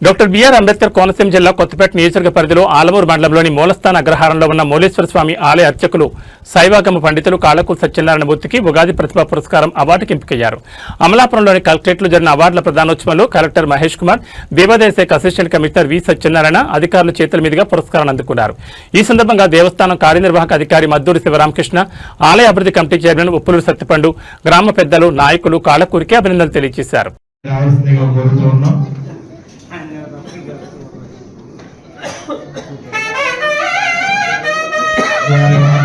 Doctor BR Ambedkar Konaseema జిల్లా కొత్తపేట నియోజకవర్గ పరిధిలో ఆలమూరు మండలంలోని మూలస్థాన అగ్రహారంలో ఉన్న మూలేశ్వర స్వామి ఆలయ అర్చకులు శైవాగమ పండితులు కాళ్లకు సత్యనారాయణ మూర్తికి ఉగాది ప్రతిభా పురస్కారం అవార్డుకి ఎంపికయ్యారు. అమలాపురంలోని కలెక్టరేట్లో జరిగిన అవార్డుల ప్రదానోత్సవంలో కలెక్టర్ మహేష్ కుమార్, దేవాదాయ శాఖ అసిస్టెంట్ కమిషనర్ వి సత్యనారాయణ అధికారుల చేతుల మీదుగా పురస్కారాన్ని అందుకున్నారు. ఈ సందర్భంగా దేవస్థానం కార్యనిర్వాహక అధికారి మద్దూరి శివరామకృష్ణ, ఆలయ అభివృద్ధి కమిటీ చైర్మన్ ఉప్పులూరు సత్తిపండు, గ్రామ పెద్దలు, నాయకులు కాళ్లకూరికి అభినందనలు తెలియజేశారు. Yeah.